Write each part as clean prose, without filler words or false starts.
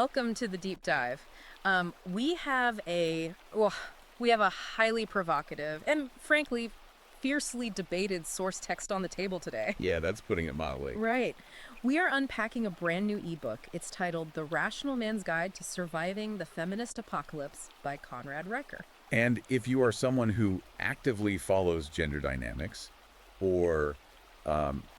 welcome to the deep dive. We have a highly provocative and frankly fiercely debated source text on the table today. Yeah, that's putting it mildly. Right. We are unpacking a brand new ebook. It's titled The Rational Man's Guide to Surviving the Feminist Apocalypse by Conrad Riker. And if you are someone who actively follows gender dynamics or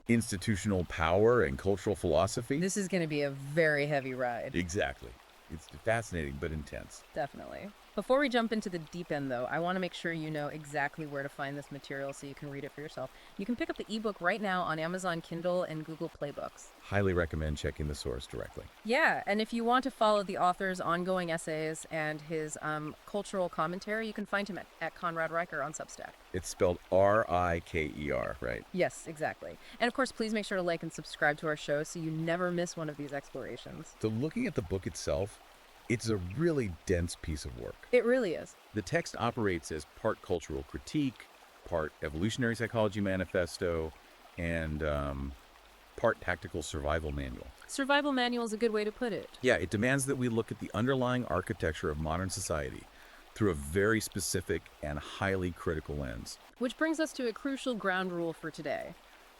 institutional power and cultural philosophy. This is going to be a very heavy ride. Exactly. It's fascinating but intense. Definitely. Before we jump into the deep end, though, I want to make sure you know exactly where to find this material so you can read it for yourself. You can pick up the ebook right now on Amazon Kindle and Google Play Books. Highly recommend checking the source directly. Yeah, and if you want to follow the author's ongoing essays and his cultural commentary, you can find him at Conrad Riker on Substack. It's spelled R-I-K-E-R, right? Yes, exactly. And of course, please make sure to like and subscribe to our show so you never miss one of these explorations. So looking at the book itself, it's a really dense piece of work. It really is. The text operates as part cultural critique, part evolutionary psychology manifesto, and part tactical survival manual. Survival manual is a good way to put it. Yeah, it demands that we look at the underlying architecture of modern society through a very specific and highly critical lens. Which brings us to a crucial ground rule for today.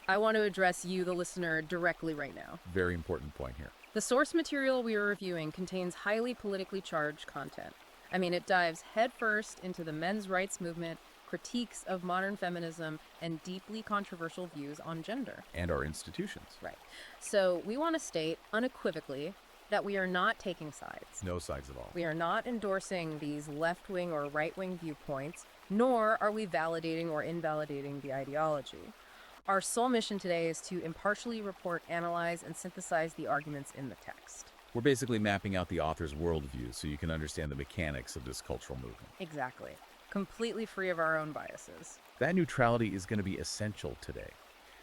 I want to address you, the listener, directly right now. Very important point here. The source material we are reviewing contains highly politically charged content. I mean, it dives headfirst into the men's rights movement, critiques of modern feminism, and deeply controversial views on gender. And our institutions. Right. So we want to state unequivocally that we are not taking sides. No sides at all. We are not endorsing these left-wing or right-wing viewpoints, nor are we validating or invalidating the ideology. Our sole mission today is to impartially report, analyze, and synthesize the arguments in the text. We're basically mapping out the author's worldview so you can understand the mechanics of this cultural movement. Exactly. Completely free of our own biases. That neutrality is going to be essential today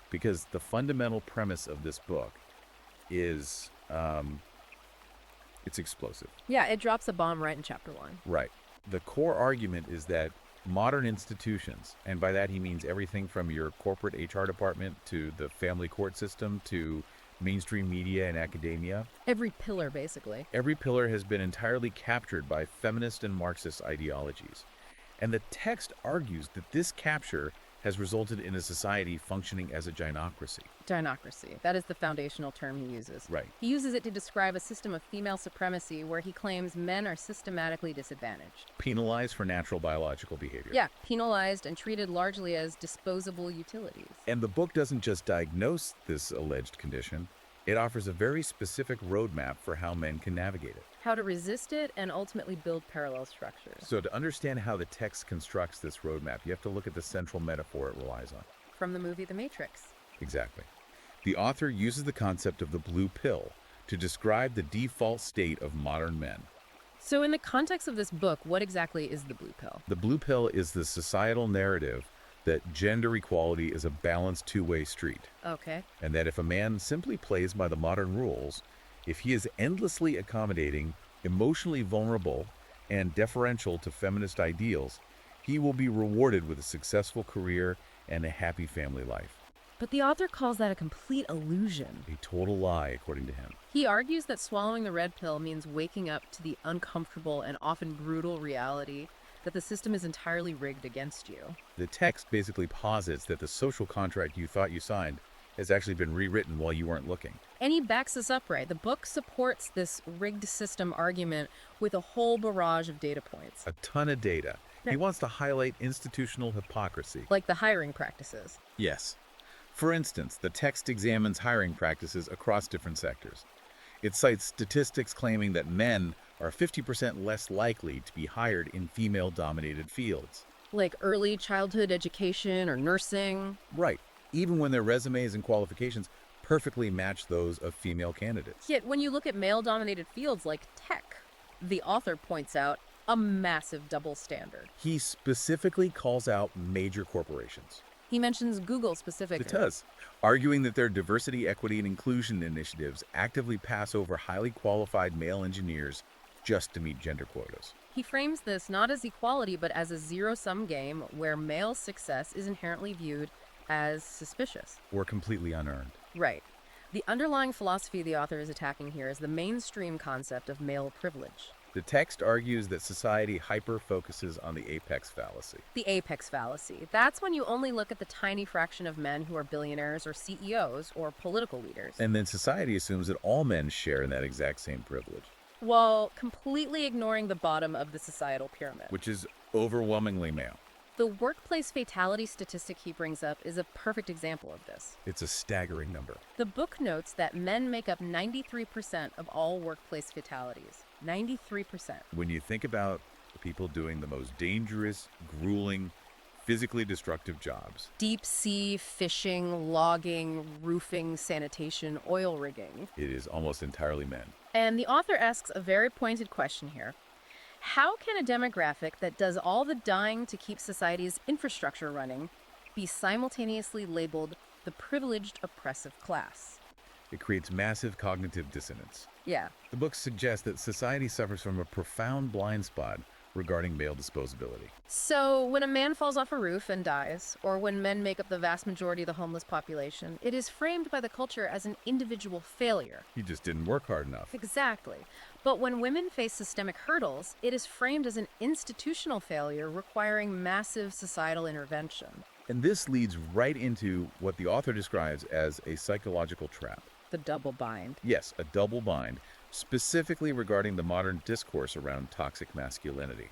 because the fundamental premise of this book is it's explosive. Yeah, it drops a bomb right in chapter 1. Right. The core argument is that modern institutions, and by that he means everything from your corporate HR department to the family court system to mainstream media and academia. Every pillar, basically. Every pillar has been entirely captured by feminist and Marxist ideologies. And the text argues that this capture has resulted in a society functioning as a gynocracy. Gynocracy. That is the foundational term he uses. Right. He uses it to describe a system of female supremacy where he claims men are systematically disadvantaged. Penalized for natural biological behavior. Yeah, penalized and treated largely as disposable utilities. And the book doesn't just diagnose this alleged condition, it offers a very specific roadmap for how men can navigate it. How to resist it and ultimately build parallel structures. So to understand how the text constructs this roadmap, you have to look at the central metaphor it relies on. From the movie The Matrix. Exactly. The author uses the concept of the blue pill to describe the default state of modern men. So in the context of this book, what exactly is the blue pill? The blue pill is the societal narrative that gender equality is a balanced two-way street. Okay. And that if a man simply plays by the modern rules, if he is endlessly accommodating, emotionally vulnerable, and deferential to feminist ideals, he will be rewarded with a successful career and a happy family life. But the author calls that a complete illusion. A total lie, according to him. He argues that swallowing the red pill means waking up to the uncomfortable and often brutal reality that the system is entirely rigged against you. The text basically posits that the social contract you thought you signed has actually been rewritten while you weren't looking. And he backs this up, right? The book supports this rigged system argument with a whole barrage of data points. A ton of data. He wants to highlight institutional hypocrisy. Like the hiring practices. Yes. For instance, the text examines hiring practices across different sectors. It cites statistics claiming that men are 50% less likely to be hired in female-dominated fields. Like early childhood education or nursing. Right. Even when their resumes and qualifications perfectly match those of female candidates. Yet when you look at male-dominated fields like tech, the author points out a massive double standard. He specifically calls out major corporations. He mentions Google specifically. It does, arguing that their diversity, equity, and inclusion initiatives actively pass over highly qualified male engineers just to meet gender quotas. He frames this not as equality, but as a zero-sum game where male success is inherently viewed as suspicious. Or completely unearned. Right. The underlying philosophy the author is attacking here is the mainstream concept of male privilege. The text argues that society hyper-focuses on the apex fallacy. The apex fallacy. That's when you only look at the tiny fraction of men who are billionaires or CEOs or political leaders. And then society assumes that all men share in that exact same privilege, While completely ignoring the bottom of the societal pyramid. which is overwhelmingly male. The workplace fatality statistic he brings up is a perfect example of this. It's a staggering number. The book notes that men make up 93% of all workplace fatalities. 93%. When you think about the people doing the most dangerous, grueling, physically destructive jobs, Deep sea, fishing, logging, roofing, sanitation, oil rigging. it is almost entirely men. And the author asks a very pointed question here. How can a demographic that does all the dying to keep society's infrastructure running be simultaneously labeled the privileged oppressive class? It creates massive cognitive dissonance. Yeah. The book suggests that society suffers from a profound blind spot regarding male disposability. So, when a man falls off a roof and dies, or when men make up the vast majority of the homeless population, it is framed by the culture as an individual failure. He just didn't work hard enough. Exactly. But when women face systemic hurdles, it is framed as an institutional failure requiring massive societal intervention. And this leads right into what the author describes as a psychological trap. The double bind. Yes, a double bind, specifically regarding the modern discourse around toxic masculinity.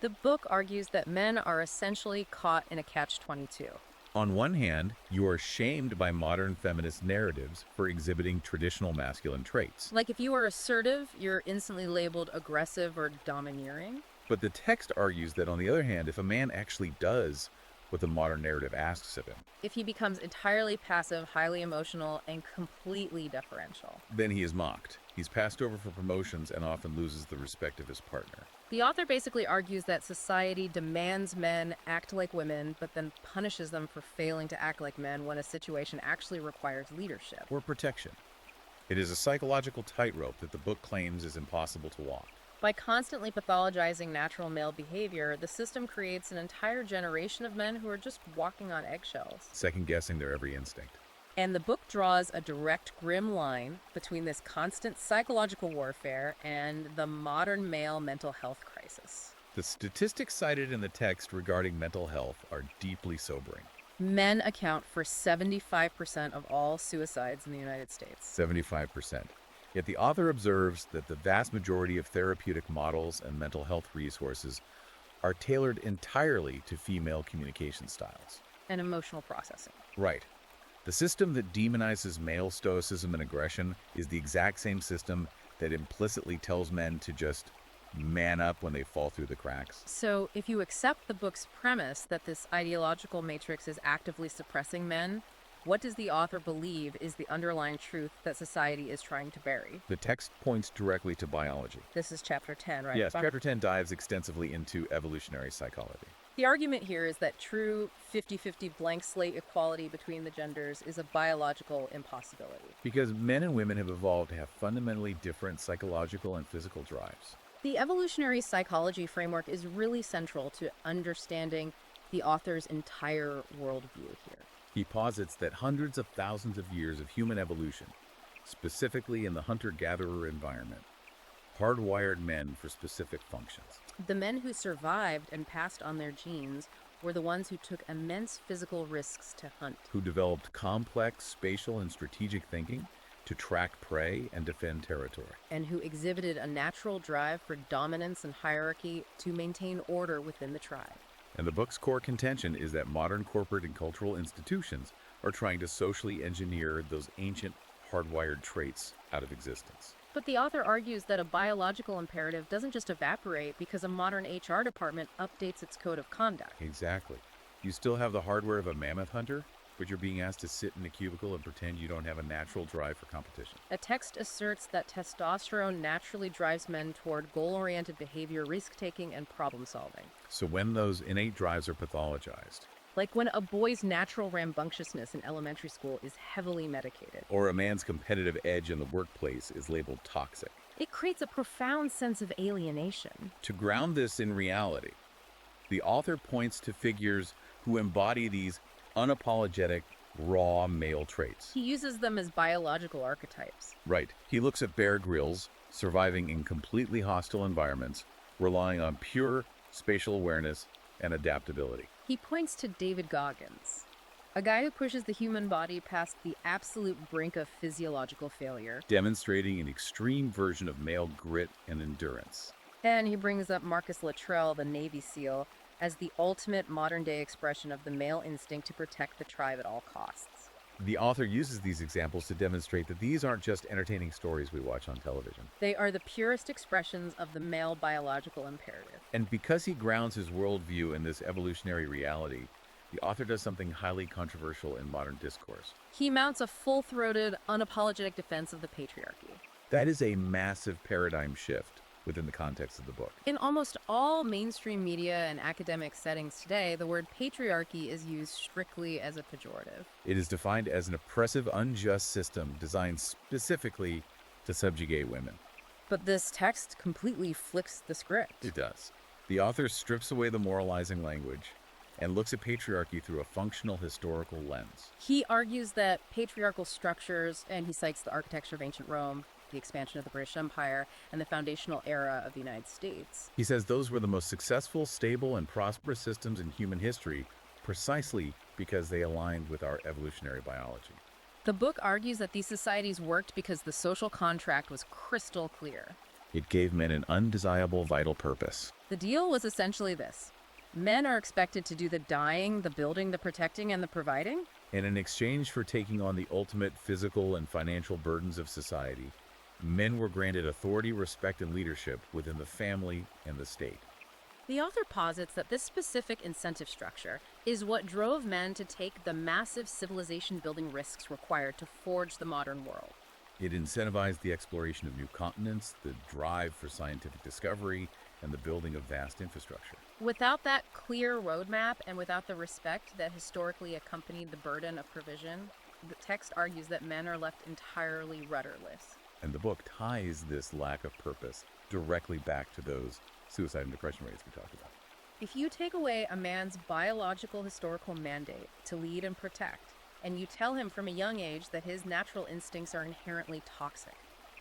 The book argues that men are essentially caught in a catch-22. On one hand, you are shamed by modern feminist narratives for exhibiting traditional masculine traits. Like if you are assertive, you're instantly labeled aggressive or domineering. But the text argues that, on the other hand, if a man actually does what the modern narrative asks of him, If he becomes entirely passive, highly emotional, and completely deferential. then he is mocked. He's passed over for promotions and often loses the respect of his partner. The author basically argues that society demands men act like women, but then punishes them for failing to act like men when a situation actually requires leadership. Or protection. It is a psychological tightrope that the book claims is impossible to walk. By constantly pathologizing natural male behavior, the system creates an entire generation of men who are just walking on eggshells. Second-guessing their every instinct. And the book draws a direct, grim line between this constant psychological warfare and the modern male mental health crisis. The statistics cited in the text regarding mental health are deeply sobering. Men account for 75% of all suicides in the United States. 75%. Yet the author observes that the vast majority of therapeutic models and mental health resources are tailored entirely to female communication styles. And emotional processing. Right. The system that demonizes male stoicism and aggression is the exact same system that implicitly tells men to just man up when they fall through the cracks. So, if you accept the book's premise that this ideological matrix is actively suppressing men, what does the author believe is the underlying truth that society is trying to bury? The text points directly to biology. This is chapter 10, right? Yes, chapter 10 dives extensively into evolutionary psychology. The argument here is that true 50-50 blank slate equality between the genders is a biological impossibility. Because men and women have evolved to have fundamentally different psychological and physical drives. The evolutionary psychology framework is really central to understanding the author's entire worldview here. He posits that hundreds of thousands of years of human evolution, specifically in the hunter-gatherer environment, hardwired men for specific functions. The men who survived and passed on their genes were the ones who took immense physical risks to hunt. Who developed complex spatial and strategic thinking to track prey and defend territory. And who exhibited a natural drive for dominance and hierarchy to maintain order within the tribe. And the book's core contention is that modern corporate and cultural institutions are trying to socially engineer those ancient hardwired traits out of existence. But the author argues that a biological imperative doesn't just evaporate because a modern HR department updates its code of conduct. Exactly. You still have the hardware of a mammoth hunter, but you're being asked to sit in a cubicle and pretend you don't have a natural drive for competition. A text asserts that testosterone naturally drives men toward goal-oriented behavior, risk-taking, and problem-solving. So when those innate drives are pathologized, Like when a boy's natural rambunctiousness in elementary school is heavily medicated. or a man's competitive edge in the workplace is labeled toxic. It creates a profound sense of alienation. To ground this in reality, the author points to figures who embody these unapologetic, raw male traits. He uses them as biological archetypes. Right. He looks at Bear Grylls surviving in completely hostile environments, relying on pure spatial awareness and adaptability. He points to David Goggins, a guy who pushes the human body past the absolute brink of physiological failure. Demonstrating an extreme version of male grit and endurance. And he brings up Marcus Luttrell, the Navy SEAL, as the ultimate modern-day expression of the male instinct to protect the tribe at all costs. The author uses these examples to demonstrate that these aren't just entertaining stories we watch on television. They are the purest expressions of the male biological imperative. And because he grounds his worldview in this evolutionary reality, the author does something highly controversial in modern discourse. He mounts a full-throated, unapologetic defense of the patriarchy. That is a massive paradigm shift within the context of the book. In almost all mainstream media and academic settings today, the word patriarchy is used strictly as a pejorative. It is defined as an oppressive, unjust system designed specifically to subjugate women. But this text completely flips the script. It does. The author strips away the moralizing language and looks at patriarchy through a functional historical lens. He argues that patriarchal structures, and he cites the architecture of ancient Rome, the expansion of the British Empire, and the foundational era of the United States. He says those were the most successful, stable, and prosperous systems in human history precisely because they aligned with our evolutionary biology. The book argues that these societies worked because the social contract was crystal clear. It gave men an undesirable vital purpose. The deal was essentially this: men are expected to do the dying, the building, the protecting, and the providing. And in exchange for taking on the ultimate physical and financial burdens of society, men were granted authority, respect, and leadership within the family and the state. The author posits that this specific incentive structure is what drove men to take the massive civilization-building risks required to forge the modern world. It incentivized the exploration of new continents, the drive for scientific discovery, and the building of vast infrastructure. Without that clear roadmap and without the respect that historically accompanied the burden of provision, the text argues that men are left entirely rudderless. And the book ties this lack of purpose directly back to those suicide and depression rates we talked about. If you take away a man's biological historical mandate to lead and protect, and you tell him from a young age that his natural instincts are inherently toxic,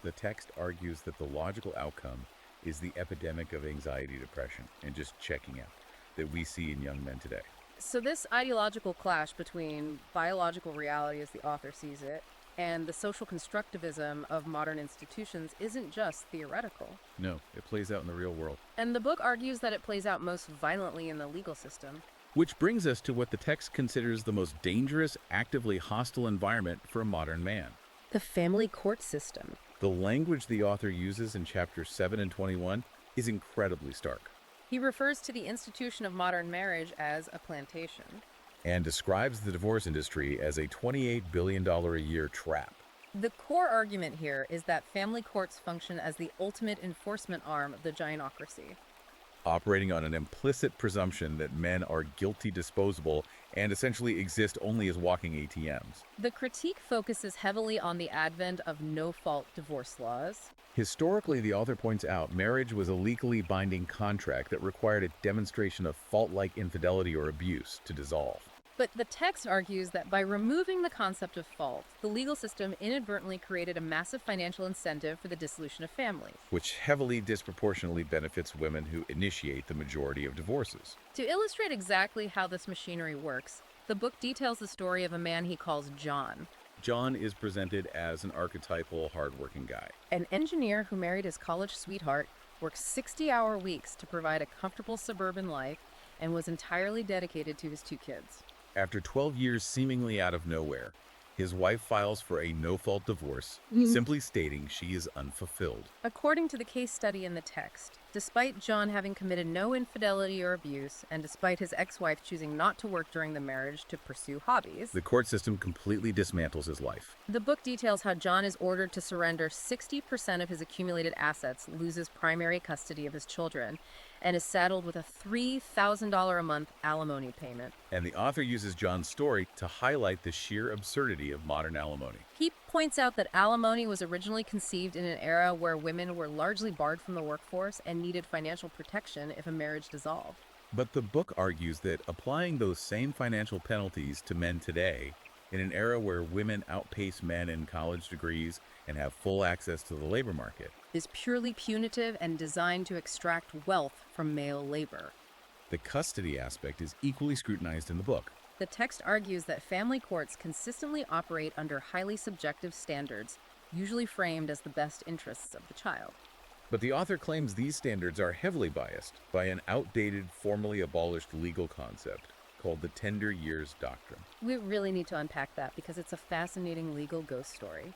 the text argues that the logical outcome is the epidemic of anxiety, depression, and just checking out that we see in young men today. So this ideological clash between biological reality as the author sees it and the social constructivism of modern institutions isn't just theoretical. No, it plays out in the real world. And the book argues that it plays out most violently in the legal system. Which brings us to what the text considers the most dangerous, actively hostile environment for a modern man. The family court system. The language the author uses in chapters 7 and 21 is incredibly stark. He refers to the institution of modern marriage as a plantation. And describes the divorce industry as a $28 billion a year trap. The core argument here is that family courts function as the ultimate enforcement arm of the gynocracy, operating on an implicit presumption that men are guilty disposable and essentially exist only as walking ATMs. The critique focuses heavily on the advent of no-fault divorce laws. Historically, the author points out, marriage was a legally binding contract that required a demonstration of fault-like infidelity or abuse to dissolve. But the text argues that by removing the concept of fault, the legal system inadvertently created a massive financial incentive for the dissolution of families, which heavily disproportionately benefits women who initiate the majority of divorces. To illustrate exactly how this machinery works, the book details the story of a man he calls John. John is presented as an archetypal, hardworking guy. An engineer who married his college sweetheart, worked 60-hour weeks to provide a comfortable suburban life, and was entirely dedicated to his 2 kids. After 12 years seemingly out of nowhere, his wife files for a no-fault divorce, simply stating she is unfulfilled. According to the case study in the text, despite John having committed no infidelity or abuse, and despite his ex-wife choosing not to work during the marriage to pursue hobbies, the court system completely dismantles his life. The book details how John is ordered to surrender 60% of his accumulated assets, loses primary custody of his children, and is saddled with a $3,000 a month alimony payment. And the author uses John's story to highlight the sheer absurdity of modern alimony. He points out that alimony was originally conceived in an era where women were largely barred from the workforce and needed financial protection if a marriage dissolved. But the book argues that applying those same financial penalties to men today In an era where women outpace men in college degrees and have full access to the labor market, Is purely punitive and designed to extract wealth from male labor. the custody aspect is equally scrutinized in the book. The text argues that family courts consistently operate under highly subjective standards, usually framed as the best interests of the child. But the author claims these standards are heavily biased by an outdated, formally abolished legal concept called the tender years doctrine. We really need to unpack that because it's a fascinating legal ghost story.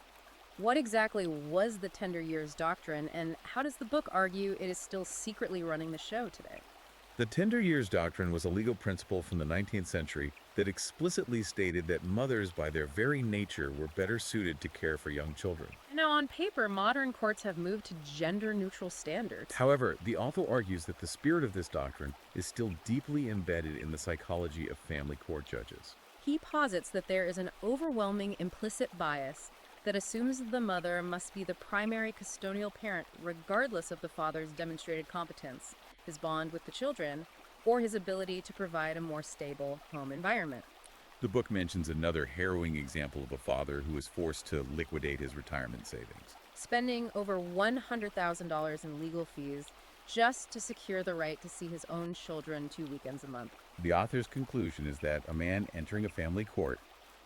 What exactly was the tender years doctrine, and how does the book argue it is still secretly running the show today? The tender years doctrine was a legal principle from the 19th century that explicitly stated that mothers, by their very nature, were better suited to care for young children. Now, on paper, modern courts have moved to gender-neutral standards. However, the author argues that the spirit of this doctrine is still deeply embedded in the psychology of family court judges. He posits that there is an overwhelming implicit bias that assumes the mother must be the primary custodial parent regardless of the father's demonstrated competence, his bond with the children, or his ability to provide a more stable home environment. The book mentions another harrowing example of a father who was forced to liquidate his retirement savings. Spending over $100,000 in legal fees just to secure the right to see his own children 2 weekends a month. The author's conclusion is that a man entering a family court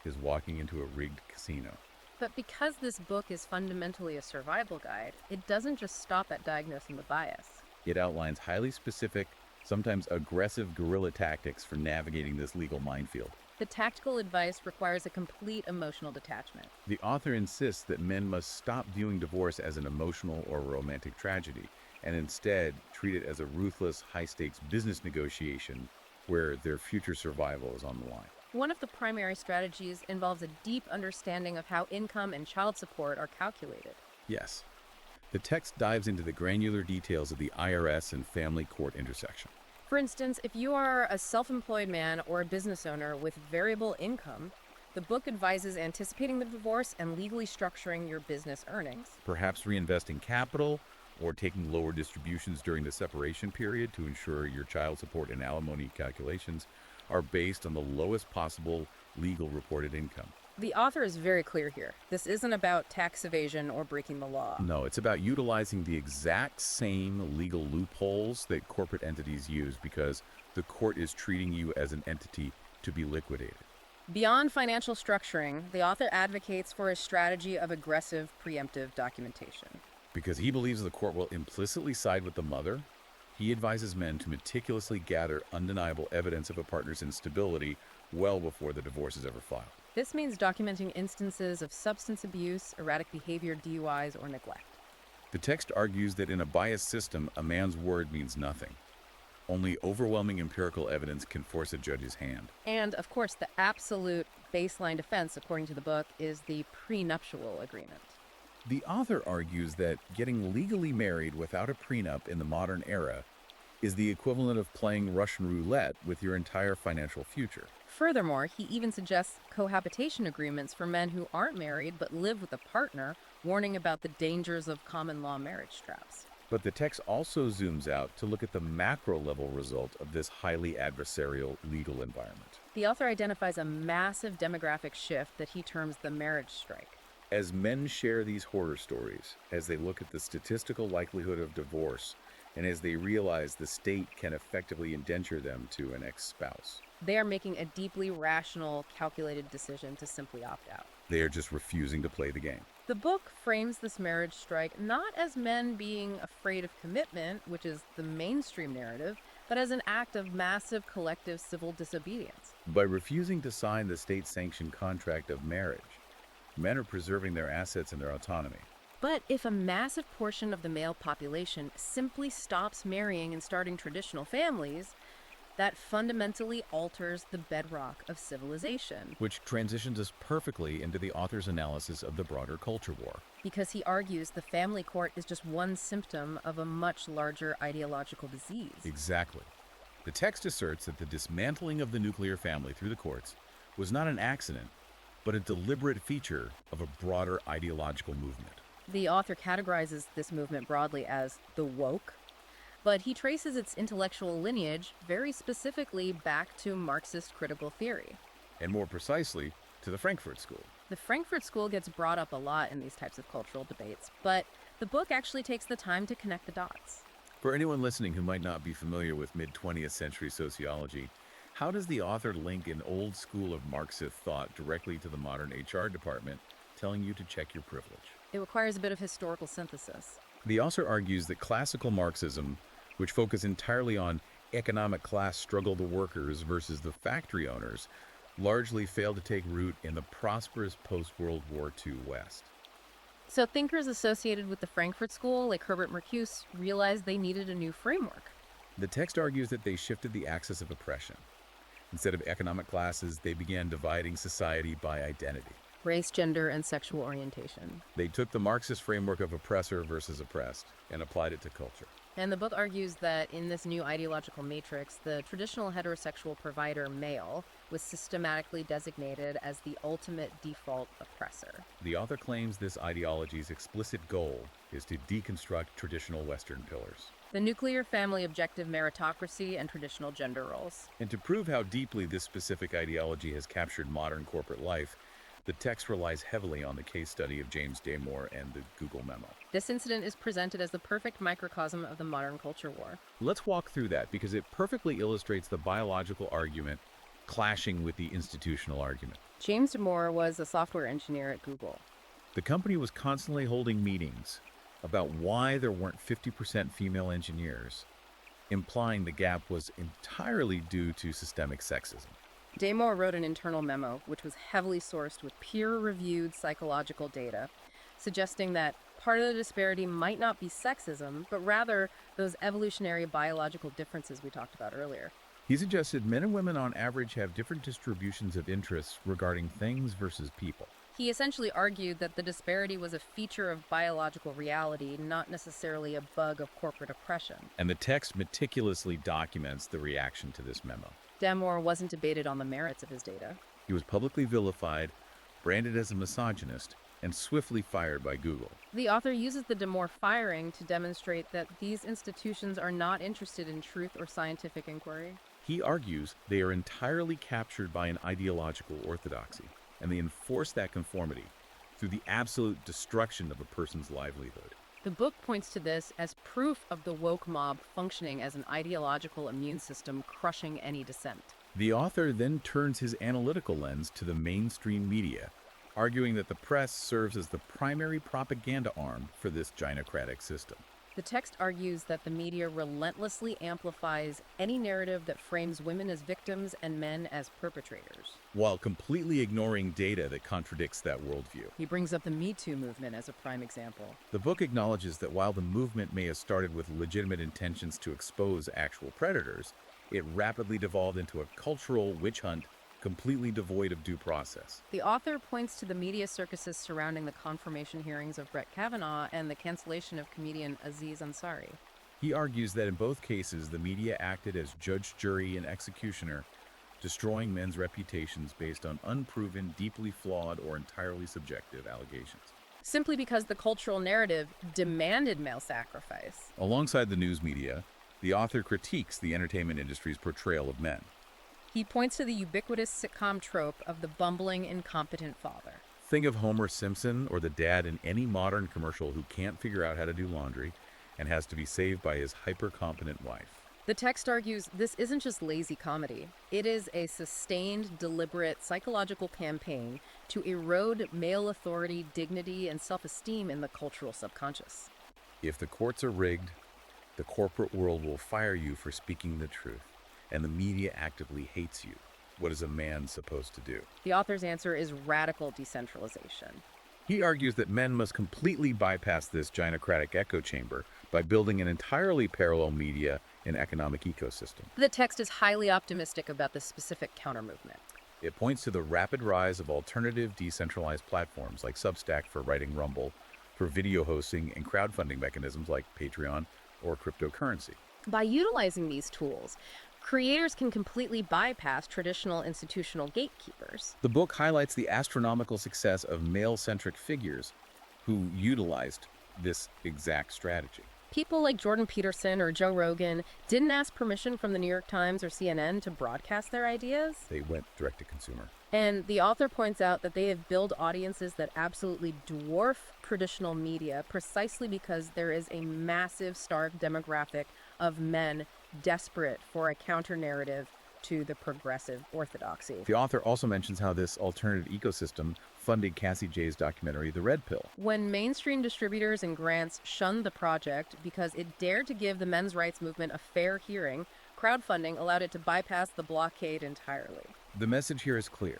is walking into a rigged casino. But because this book is fundamentally a survival guide, it doesn't just stop at diagnosing the bias. It outlines highly specific, sometimes aggressive guerrilla tactics for navigating this legal minefield. The tactical advice requires a complete emotional detachment. The author insists that men must stop viewing divorce as an emotional or romantic tragedy and instead treat it as a ruthless, high-stakes business negotiation where their future survival is on the line. One of the primary strategies involves a deep understanding of how income and child support are calculated. Yes. The text dives into the granular details of the IRS and family court intersection. For instance, if you are a self-employed man or a business owner with variable income, the book advises anticipating the divorce and legally structuring your business earnings. Perhaps reinvesting capital or taking lower distributions during the separation period to ensure your child support and alimony calculations are based on the lowest possible legal reported income. The author is very clear here. This isn't about tax evasion or breaking the law. No, it's about utilizing the exact same legal loopholes that corporate entities use because the court is treating you as an entity to be liquidated. Beyond financial structuring, the author advocates for a strategy of aggressive preemptive documentation. Because he believes the court will implicitly side with the mother, he advises men to meticulously gather undeniable evidence of a partner's instability well before the divorce is ever filed. This means documenting instances of substance abuse, erratic behavior, DUIs, or neglect. The text argues that in a biased system, a man's word means nothing. Only overwhelming empirical evidence can force a judge's hand. And, of course, the absolute baseline defense, according to the book, is the prenuptial agreement. The author argues that getting legally married without a prenup in the modern era is the equivalent of playing Russian roulette with your entire financial future. Furthermore, he even suggests cohabitation agreements for men who aren't married but live with a partner, warning about the dangers of common law marriage traps. But the text also zooms out to look at the macro level result of this highly adversarial legal environment. The author identifies a massive demographic shift that he terms the marriage strike. As men share these horror stories, as they look at the statistical likelihood of divorce, and as they realize the state can effectively indenture them to an ex-spouse, They are making a deeply rational, calculated decision to simply opt out. they are just refusing to play the game. The book frames this marriage strike not as men being afraid of commitment, which is the mainstream narrative, but as an act of massive collective civil disobedience. By refusing to sign the state-sanctioned contract of marriage, men are preserving their assets and their autonomy. But if a massive portion of the male population simply stops marrying and starting traditional families, that fundamentally alters the bedrock of civilization. Which transitions us perfectly into the author's analysis of the broader culture war. Because he argues the family court is just one symptom of a much larger ideological disease. Exactly. The text asserts that the dismantling of the nuclear family through the courts was not an accident, but a deliberate feature of a broader ideological movement. The author categorizes this movement broadly as the woke, but he traces its intellectual lineage very specifically back to Marxist critical theory. And more precisely, to the Frankfurt School. The Frankfurt School gets brought up a lot in these types of cultural debates, but the book actually takes the time to connect the dots. For anyone listening who might not be familiar with mid-20th century sociology, how does the author link an old school of Marxist thought directly to the modern HR department, telling you to check your privilege? It requires a bit of historical synthesis. The author argues that classical Marxism, which focused entirely on economic class struggle the workers versus the factory owners, largely failed to take root in the prosperous post-World War II West. So thinkers associated with the Frankfurt School, like Herbert Marcuse, realized they needed a new framework. The text argues that they shifted the axis of oppression. Instead of economic classes, they began dividing society by identity. Race, gender, and sexual orientation. They took the Marxist framework of oppressor versus oppressed and applied it to culture. And the book argues that in this new ideological matrix, the traditional heterosexual provider male was systematically designated as the ultimate default oppressor. The author claims this ideology's explicit goal is to deconstruct traditional Western pillars. The nuclear family objective meritocracy and traditional gender roles. And to prove how deeply this specific ideology has captured modern corporate life, the text relies heavily on the case study of James Damore and the Google memo. This incident is presented as the perfect microcosm of the modern culture war. Let's walk through that because it perfectly illustrates the biological argument clashing with the institutional argument. James Damore was a software engineer at Google. The company was constantly holding meetings about why there weren't 50% female engineers, implying the gap was entirely due to systemic sexism. Damore wrote an internal memo, which was heavily sourced with peer-reviewed psychological data, suggesting that part of the disparity might not be sexism, but rather those evolutionary biological differences we talked about earlier. He suggested men and women on average have different distributions of interests regarding things versus people. He essentially argued that the disparity was a feature of biological reality, not necessarily a bug of corporate oppression. And the text meticulously documents the reaction to this memo. Damore wasn't debated on the merits of his data. He was publicly vilified, branded as a misogynist, and swiftly fired by Google. The author uses the Damore firing to demonstrate that these institutions are not interested in truth or scientific inquiry. He argues they are entirely captured by an ideological orthodoxy, and they enforce that conformity through the absolute destruction of a person's livelihood. The book points to this as proof of the woke mob functioning as an ideological immune system crushing any dissent. The author then turns his analytical lens to the mainstream media, arguing that the press serves as the primary propaganda arm for this gynocratic system. The text argues that the media relentlessly amplifies any narrative that frames women as victims and men as perpetrators, while completely ignoring data that contradicts that worldview. He brings up the Me Too movement as a prime example. The book acknowledges that while the movement may have started with legitimate intentions to expose actual predators, it rapidly devolved into a cultural witch hunt completely devoid of due process. The author points to the media circuses surrounding the confirmation hearings of Brett Kavanaugh and the cancellation of comedian Aziz Ansari. He argues that in both cases, the media acted as judge, jury, and executioner, destroying men's reputations based on unproven, deeply flawed, or entirely subjective allegations. Simply because the cultural narrative demanded male sacrifice. Alongside the news media, the author critiques the entertainment industry's portrayal of men. He points to the ubiquitous sitcom trope of the bumbling, incompetent father. Think of Homer Simpson or the dad in any modern commercial who can't figure out how to do laundry and has to be saved by his hyper-competent wife. The text argues this isn't just lazy comedy. It is a sustained, deliberate psychological campaign to erode male authority, dignity, and self-esteem in the cultural subconscious. If the courts are rigged, the corporate world will fire you for speaking the truth. And the media actively hates you. What is a man supposed to do? The author's answer is radical decentralization. He argues that men must completely bypass this gynocratic echo chamber by building an entirely parallel media and economic ecosystem. The text is highly optimistic about this specific counter-movement. It points to the rapid rise of alternative decentralized platforms like Substack for writing Rumble, for video hosting and crowdfunding mechanisms like Patreon or cryptocurrency. By utilizing these tools, creators can completely bypass traditional institutional gatekeepers. The book highlights the astronomical success of male-centric figures who utilized this exact strategy. People like Jordan Peterson or Joe Rogan didn't ask permission from the New York Times or CNN to broadcast their ideas. They went direct to consumer. And the author points out that they have built audiences that absolutely dwarf traditional media precisely because there is a massive, starved demographic of men desperate for a counter-narrative to the progressive orthodoxy. The author also mentions how this alternative ecosystem funded Cassie Jay's documentary, The Red Pill. When mainstream distributors and grants shunned the project because it dared to give the men's rights movement a fair hearing, crowdfunding allowed it to bypass the blockade entirely. The message here is clear.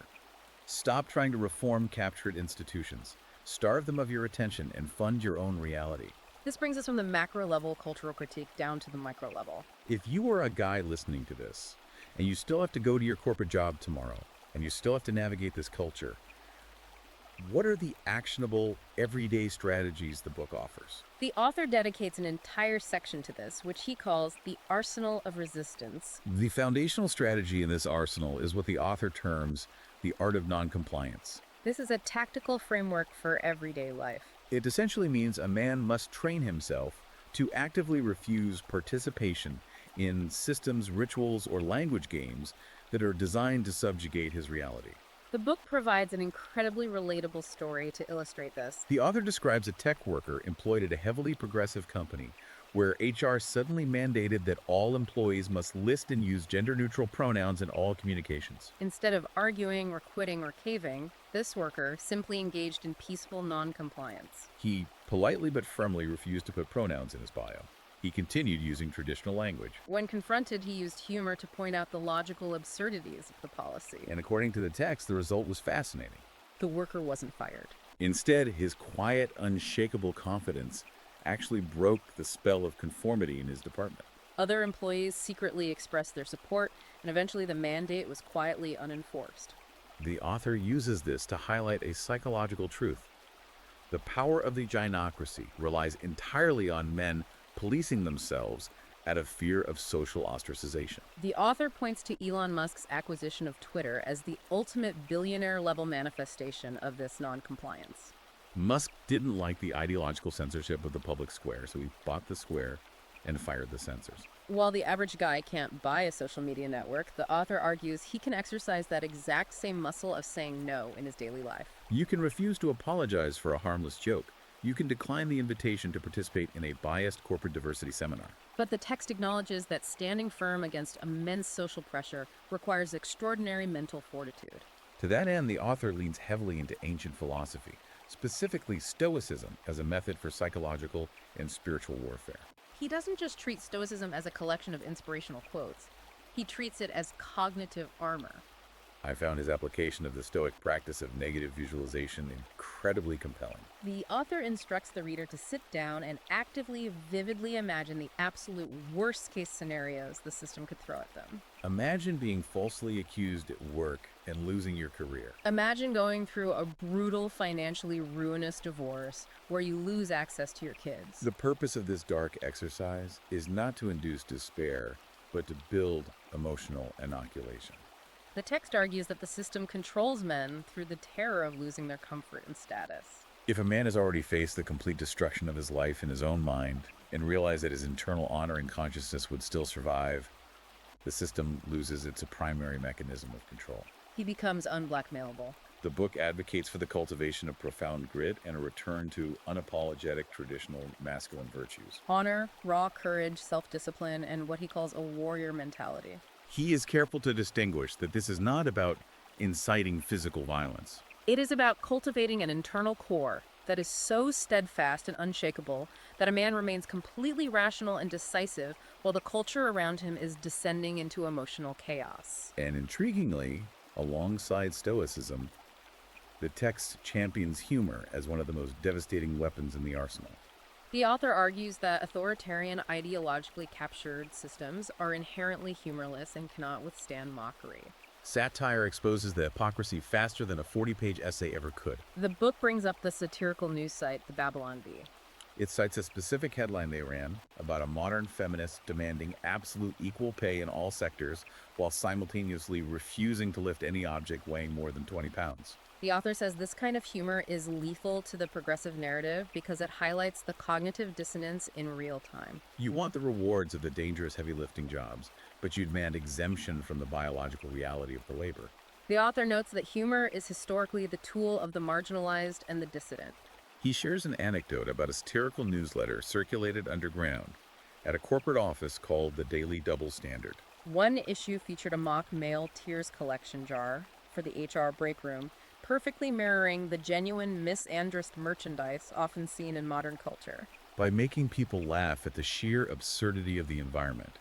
Stop trying to reform captured institutions. Starve them of your attention and fund your own reality. This brings us from the macro-level cultural critique down to the micro-level. If you are a guy listening to this, and you still have to go to your corporate job tomorrow, and you still have to navigate this culture, what are the actionable, everyday strategies the book offers? The author dedicates an entire section to this, which he calls the arsenal of resistance. The foundational strategy in this arsenal is what the author terms the art of noncompliance. This is a tactical framework for everyday life. It essentially means a man must train himself to actively refuse participation in systems, rituals, or language games that are designed to subjugate his reality. The book provides an incredibly relatable story to illustrate this. The author describes a tech worker employed at a heavily progressive company where HR suddenly mandated that all employees must list and use gender-neutral pronouns in all communications. Instead of arguing or quitting or caving, this worker simply engaged in peaceful non-compliance. He politely but firmly refused to put pronouns in his bio. He continued using traditional language. When confronted, he used humor to point out the logical absurdities of the policy. And according to the text, the result was fascinating. The worker wasn't fired. Instead, his quiet, unshakable confidence actually broke the spell of conformity in his department. Other employees secretly expressed their support, and eventually the mandate was quietly unenforced. The author uses this to highlight a psychological truth. The power of the gynocracy relies entirely on men policing themselves out of fear of social ostracization. The author points to Elon Musk's acquisition of Twitter as the ultimate billionaire-level manifestation of this non-compliance. Musk didn't like the ideological censorship of the public square, so he bought the square and fired the censors. While the average guy can't buy a social media network, the author argues he can exercise that exact same muscle of saying no in his daily life. You can refuse to apologize for a harmless joke. You can decline the invitation to participate in a biased corporate diversity seminar. But the text acknowledges that standing firm against immense social pressure requires extraordinary mental fortitude. To that end, the author leans heavily into ancient philosophy, specifically Stoicism as a method for psychological and spiritual warfare. He doesn't just treat Stoicism as a collection of inspirational quotes. He treats it as cognitive armor. I found his application of the Stoic practice of negative visualization incredibly compelling. The author instructs the reader to sit down and actively, vividly imagine the absolute worst-case scenarios the system could throw at them. Imagine being falsely accused at work and losing your career. Imagine going through a brutal, financially ruinous divorce where you lose access to your kids. The purpose of this dark exercise is not to induce despair, but to build emotional inoculation. The text argues that the system controls men through the terror of losing their comfort and status. If a man has already faced the complete destruction of his life in his own mind and realized that his internal honor and consciousness would still survive, the system loses its primary mechanism of control. He becomes unblackmailable. The book advocates for the cultivation of profound grit and a return to unapologetic traditional masculine virtues. Honor, raw courage, self-discipline, and what he calls a warrior mentality. He is careful to distinguish that this is not about inciting physical violence. It is about cultivating an internal core that is so steadfast and unshakable that a man remains completely rational and decisive while the culture around him is descending into emotional chaos. And intriguingly, alongside Stoicism, the text champions humor as one of the most devastating weapons in the arsenal. The author argues that authoritarian, ideologically captured systems are inherently humorless and cannot withstand mockery. Satire exposes the hypocrisy faster than a 40-page essay ever could. The book brings up the satirical news site, the Babylon Bee. It cites a specific headline they ran about a modern feminist demanding absolute equal pay in all sectors while simultaneously refusing to lift any object weighing more than 20 pounds. The author says this kind of humor is lethal to the progressive narrative because it highlights the cognitive dissonance in real time. You want the rewards of the dangerous heavy lifting jobs, but you demand exemption from the biological reality of the labor. The author notes that humor is historically the tool of the marginalized and the dissident. He shares an anecdote about a satirical newsletter circulated underground at a corporate office called the Daily Double Standard. One issue featured a mock male tears collection jar for the HR break room, perfectly mirroring the genuine misandrist merchandise often seen in modern culture. By making people laugh at the sheer absurdity of the environment,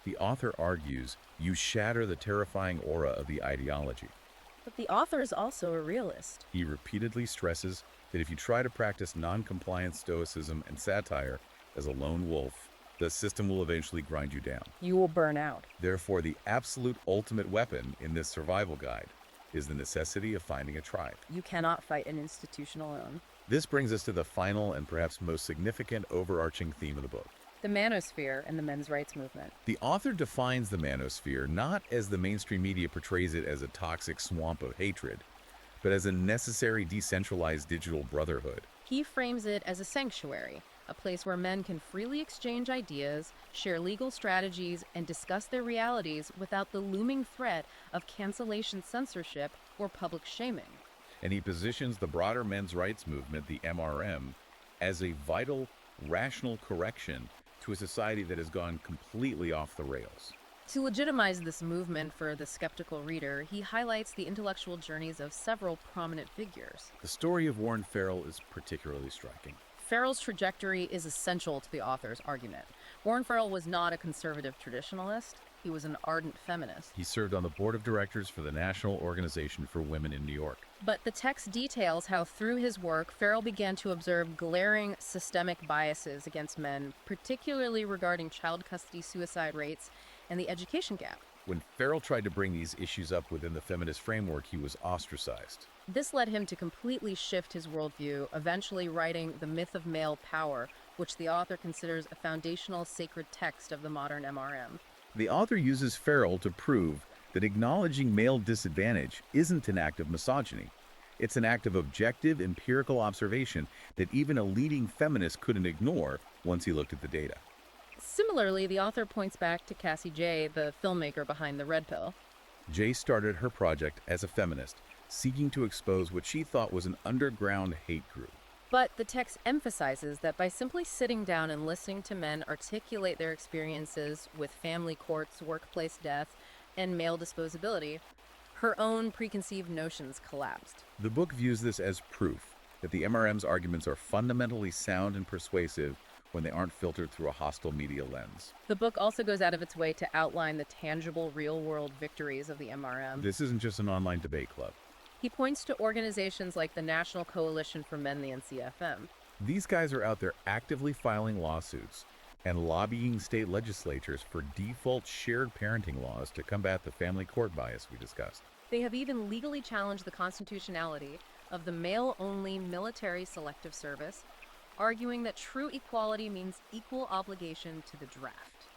the author argues you shatter the terrifying aura of the ideology. But the author is also a realist. He repeatedly stresses that if you try to practice non-compliant stoicism and satire as a lone wolf, the system will eventually grind you down. You will burn out. Therefore, the absolute ultimate weapon in this survival guide is the necessity of finding a tribe. You cannot fight an institution alone. This brings us to the final and perhaps most significant overarching theme of the book. The manosphere and the men's rights movement. The author defines the manosphere not as the mainstream media portrays it as a toxic swamp of hatred, but as a necessary decentralized digital brotherhood. He frames it as a sanctuary, a place where men can freely exchange ideas, share legal strategies, and discuss their realities without the looming threat of cancellation censorship or public shaming. And he positions the broader men's rights movement, the MRM, as a vital, rational correction to a society that has gone completely off the rails. To legitimize this movement for the skeptical reader, he highlights the intellectual journeys of several prominent figures. The story of Warren Farrell is particularly striking. Farrell's trajectory is essential to the author's argument. Warren Farrell was not a conservative traditionalist. He was an ardent feminist. He served on the board of directors for the National Organization for Women in New York. But the text details how through his work, Farrell began to observe glaring systemic biases against men, particularly regarding child custody suicide rates and the education gap. When Farrell tried to bring these issues up within the feminist framework, he was ostracized. This led him to completely shift his worldview, eventually writing The Myth of Male Power, which the author considers a foundational sacred text of the modern MRM. The author uses Farrell to prove that acknowledging male disadvantage isn't an act of misogyny. It's an act of objective, empirical observation that even a leading feminist couldn't ignore once he looked at the data. Similarly, the author points back to Cassie Jaye, the filmmaker behind The Red Pill. Jaye started her project as a feminist, seeking to expose what she thought was an underground hate group. But the text emphasizes that by simply sitting down and listening to men articulate their experiences with family courts, workplace death, and male disposability, her own preconceived notions collapsed. The book views this as proof that the MRM's arguments are fundamentally sound and persuasive when they aren't filtered through a hostile media lens. The book also goes out of its way to outline the tangible, real-world victories of the MRM. This isn't just an online debate club. He points to organizations like the National Coalition for Men, the NCFM. These guys are out there actively filing lawsuits and lobbying state legislatures for default shared parenting laws to combat the family court bias we discussed. They have even legally challenged the constitutionality of the male-only military selective service, arguing that true equality means equal obligation to the draft.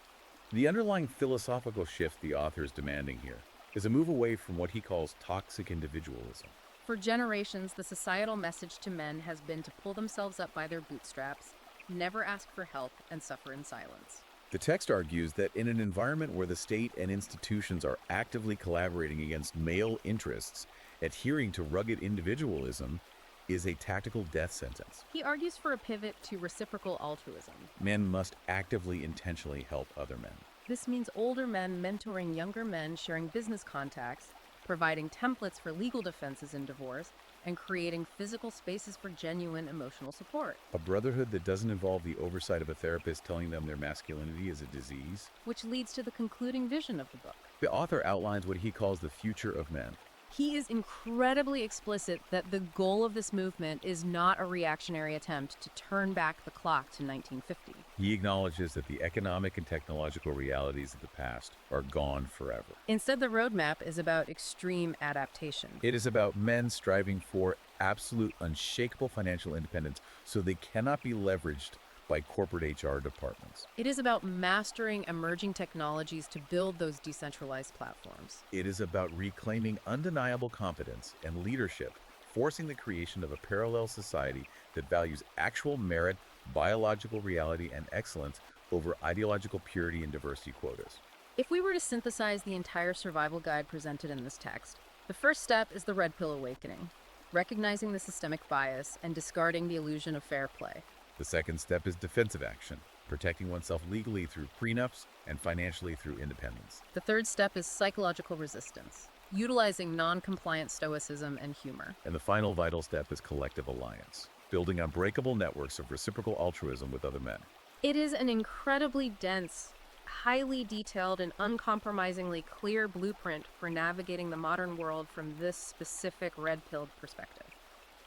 The underlying philosophical shift the author is demanding here is a move away from what he calls toxic individualism. For generations, the societal message to men has been to pull themselves up by their bootstraps, never ask for help, and suffer in silence. The text argues that in an environment where the state and institutions are actively collaborating against male interests, adhering to rugged individualism is a tactical death sentence. He argues for a pivot to reciprocal altruism. Men must actively, intentionally help other men. This means older men mentoring younger men, sharing business contacts, providing templates for legal defenses in divorce, and creating physical spaces for genuine emotional support. A brotherhood that doesn't involve the oversight of a therapist telling them their masculinity is a disease. Which leads to the concluding vision of the book. The author outlines what he calls the future of men. He is incredibly explicit that the goal of this movement is not a reactionary attempt to turn back the clock to 1950. He acknowledges that the economic and technological realities of the past are gone forever. Instead, the roadmap is about extreme adaptation. It is about men striving for absolute, unshakable financial independence so they cannot be leveraged by corporate HR departments. It is about mastering emerging technologies to build those decentralized platforms. It is about reclaiming undeniable competence and leadership forcing the creation of a parallel society that values actual merit, biological reality, and excellence over ideological purity and diversity quotas. If we were to synthesize the entire survival guide presented in this text, the first step is the red pill awakening, recognizing the systemic bias and discarding the illusion of fair play. The second step is defensive action, protecting oneself legally through prenups and financially through independence. The third step is psychological resistance, utilizing non-compliant stoicism and humor. And the final vital step is collective alliance, building unbreakable networks of reciprocal altruism with other men. It is an incredibly dense, highly detailed, and uncompromisingly clear blueprint for navigating the modern world from this specific red-pilled perspective.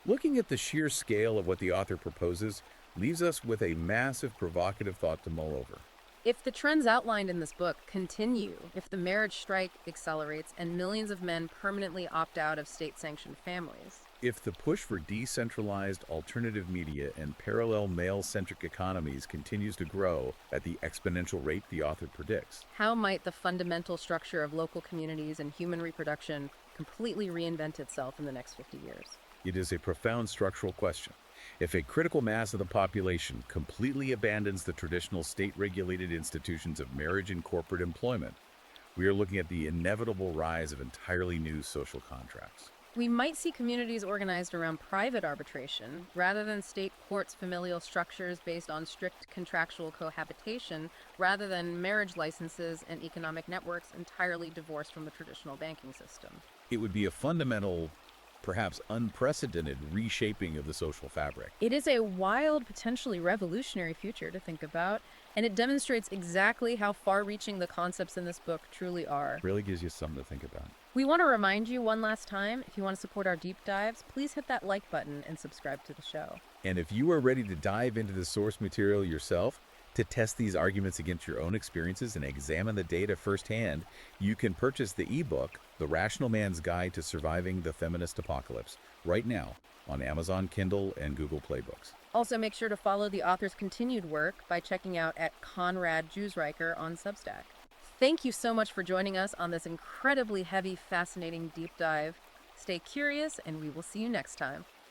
Looking at the sheer scale of what the author proposes leaves us with a massive provocative thought to mull over. If the trends outlined in this book continue, if the marriage strike accelerates and millions of men permanently opt out of state-sanctioned families, If the push for decentralized alternative media and parallel male-centric economies continues to grow at the exponential rate the author predicts, how might the fundamental structure of local communities and human reproduction completely reinvent itself in the next 50 years? it is a profound structural question. If a critical mass of the population completely abandons the traditional state-regulated institutions of marriage and corporate employment, we are looking at the inevitable rise of entirely new social contracts. We might see communities organized around private arbitration rather than state courts' familial structures based on strict contractual cohabitation, rather than marriage licenses and economic networks entirely divorced from the traditional banking system. It would be a fundamental, perhaps unprecedented reshaping of the social fabric. It is a wild, potentially revolutionary future to think about, and it demonstrates exactly how far-reaching the concepts in this book truly are. Really gives you something to think about. We want to remind you one last time, if you want to support our deep dives, please hit that like button and subscribe to the show. And if you are ready to dive into the source material yourself, to test these arguments against your own experiences and examine the data firsthand, you can purchase the ebook, The Rational Man's Guide to Surviving the Feminist Apocalypse, right now on Amazon Kindle and Google Play Books. Also, make sure to follow the author's continued work by checking out at Conrad Jewsriker on Substack. Thank you so much for joining us on this incredibly heavy, fascinating deep dive. Stay curious, and we will see you next time.